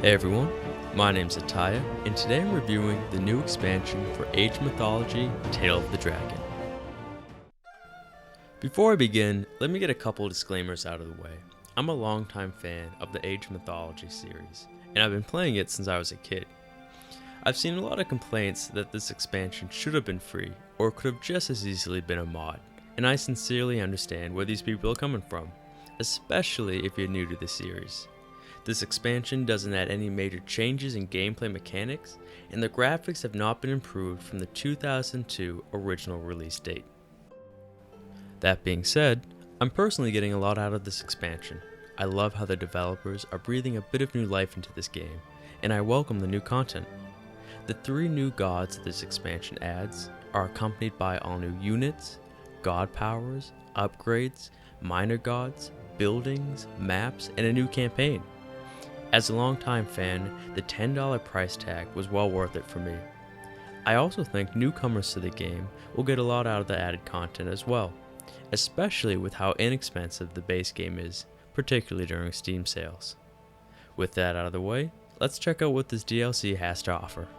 Hey everyone, my name's Ataya, and today I'm reviewing the new expansion for Age of Mythology, Tale of the Dragon. Before I begin, let me get a couple disclaimers out of the way. I'm a longtime fan of the Age of Mythology series, and I've been playing it since I was a kid. I've seen a lot of complaints that this expansion should have been free, or could have just as easily been a mod, and I sincerely understand where these people are coming from, especially if you're new to the series. This expansion doesn't add any major changes in gameplay mechanics, and the graphics have not been improved from the 2002 original release date. That being said, I'm personally getting a lot out of this expansion. I love how the developers are breathing a bit of new life into this game, and I welcome the new content. The 3 new gods that this expansion adds are accompanied by all new units, god powers, upgrades, minor gods, buildings, maps, and a new campaign. As a longtime fan, the $10 price tag was well worth it for me. I also think newcomers to the game will get a lot out of the added content as well, especially with how inexpensive the base game is, particularly during Steam sales. With that out of the way, let's check out what this DLC has to offer.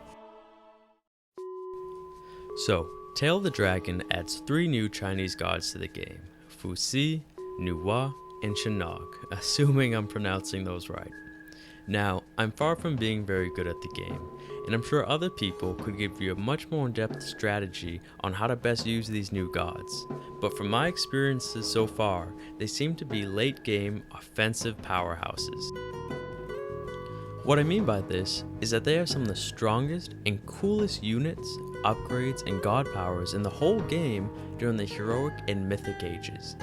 So, Tale of the Dragon adds 3 new Chinese gods to the game: Fu Si, Nuwa, and Shinnok, assuming I'm pronouncing those right. Now, I'm far from being very good at the game, and I'm sure other people could give you a much more in-depth strategy on how to best use these new gods, but from my experiences so far, they seem to be late-game offensive powerhouses. What I mean by this is that they have some of the strongest and coolest units, upgrades, and god powers in the whole game during the heroic and mythic ages.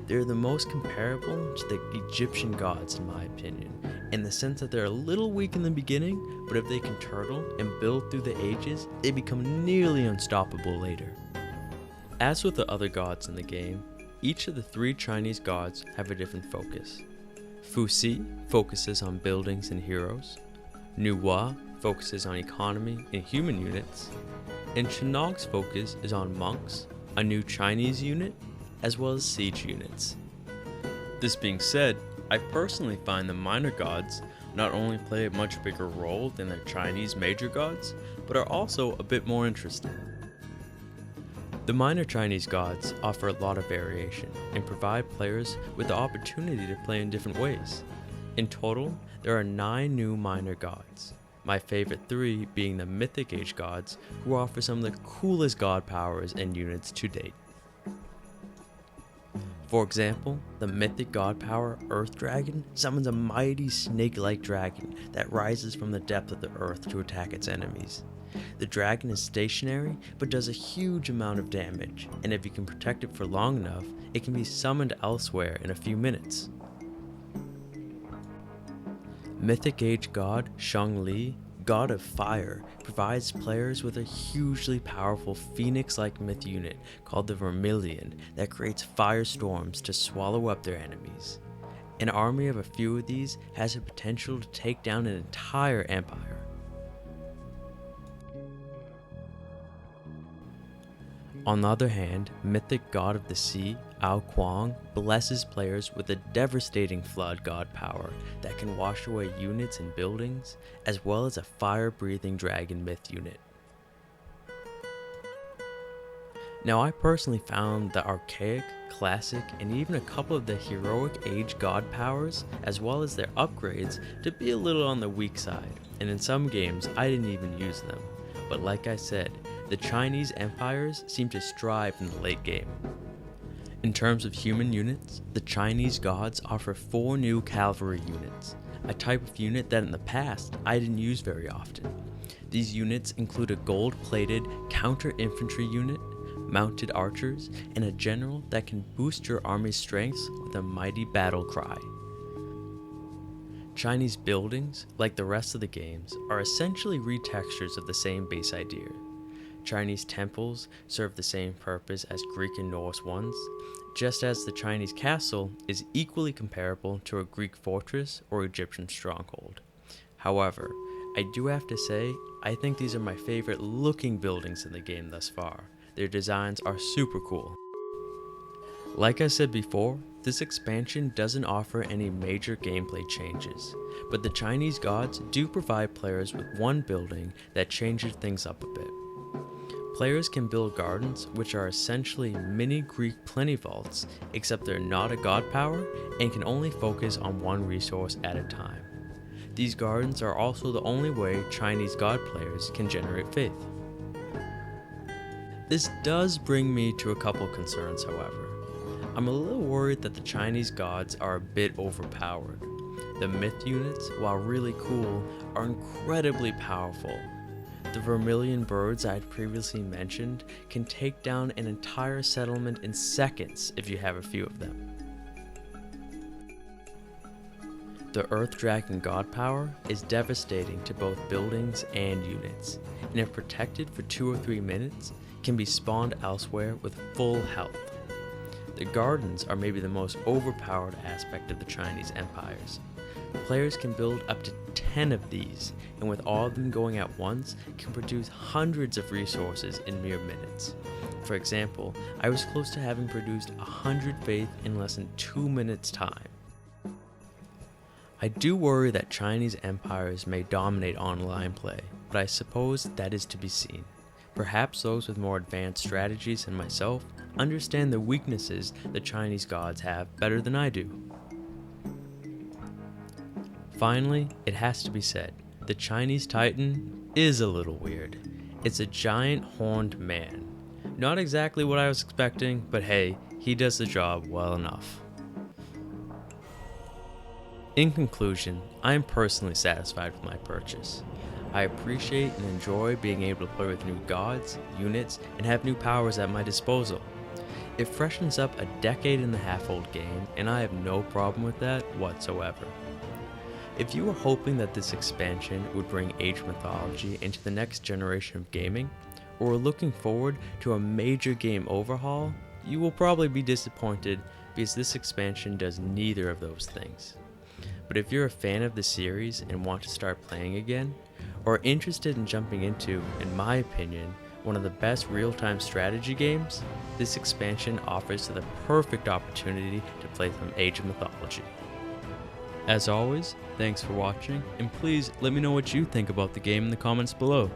They're the most comparable to the Egyptian gods in my opinion, in the sense that they're a little weak in the beginning, but if they can turtle and build through the ages, they become nearly unstoppable later. As with the other gods in the game, each of the 3 Chinese gods have a different focus. Fu Si focuses on buildings and heroes, Nuwa focuses on economy and human units, and Shinnok's focus is on monks, a new Chinese unit, as well as siege units. This being said, I personally find the minor gods not only play a much bigger role than their Chinese major gods, but are also a bit more interesting. The minor Chinese gods offer a lot of variation and provide players with the opportunity to play in different ways. In total, there are 9 new minor gods, my favorite 3 being the Mythic Age gods, who offer some of the coolest god powers and units to date. For example, the mythic god power Earth Dragon summons a mighty snake-like dragon that rises from the depth of the earth to attack its enemies. The dragon is stationary but does a huge amount of damage, and if you can protect it for long enough, it can be summoned elsewhere in a few minutes. Mythic Age god Shang-Li, God of Fire, provides players with a hugely powerful phoenix-like myth unit called the Vermilion that creates firestorms to swallow up their enemies. An army of a few of these has the potential to take down an entire empire. On the other hand, Mythic God of the Sea, Ao Kuang, blesses players with a devastating flood god power that can wash away units and buildings, as well as a fire-breathing dragon myth unit. Now, I personally found the archaic, classic, and even a couple of the heroic age god powers, as well as their upgrades, to be a little on the weak side, and in some games I didn't even use them. But like I said, the Chinese empires seem to strive in the late game. In terms of human units, the Chinese gods offer 4 new cavalry units, a type of unit that in the past I didn't use very often. These units include a gold-plated counter-infantry unit, mounted archers, and a general that can boost your army's strengths with a mighty battle cry. Chinese buildings, like the rest of the games, are essentially retextures of the same base idea. Chinese temples serve the same purpose as Greek and Norse ones, just as the Chinese castle is equally comparable to a Greek fortress or Egyptian stronghold. However, I do have to say, I think these are my favorite looking buildings in the game thus far. Their designs are super cool. Like I said before, this expansion doesn't offer any major gameplay changes, but the Chinese gods do provide players with one building that changes things up a bit. Players can build gardens, which are essentially mini Greek plenty vaults, except they're not a god power and can only focus on one resource at a time. These gardens are also the only way Chinese god players can generate faith. This does bring me to a couple concerns, however. I'm a little worried that the Chinese gods are a bit overpowered. The myth units, while really cool, are incredibly powerful. The vermilion birds I had previously mentioned can take down an entire settlement in seconds if you have a few of them. The Earth Dragon God power is devastating to both buildings and units, and if protected for 2 or 3 minutes, can be spawned elsewhere with full health. The gardens are maybe the most overpowered aspect of the Chinese empires. Players can build up to 10 of these, and with all of them going at once, can produce hundreds of resources in mere minutes. For example, I was close to having produced 100 faith in less than 2 minutes time. I do worry that Chinese empires may dominate online play, but I suppose that is to be seen. Perhaps those with more advanced strategies than myself understand the weaknesses the Chinese gods have better than I do. Finally, it has to be said, the Chinese Titan is a little weird. It's a giant horned man. Not exactly what I was expecting, but hey, he does the job well enough. In conclusion, I am personally satisfied with my purchase. I appreciate and enjoy being able to play with new gods, units, and have new powers at my disposal. It freshens up a decade-and-a-half-old game, and I have no problem with that whatsoever. If you were hoping that this expansion would bring Age of Mythology into the next generation of gaming, or were looking forward to a major game overhaul, you will probably be disappointed because this expansion does neither of those things. But if you're a fan of the series and want to start playing again, or interested in jumping into, in my opinion, one of the best real-time strategy games, this expansion offers the perfect opportunity to play some Age of Mythology. As always, thanks for watching, and please let me know what you think about the game in the comments below.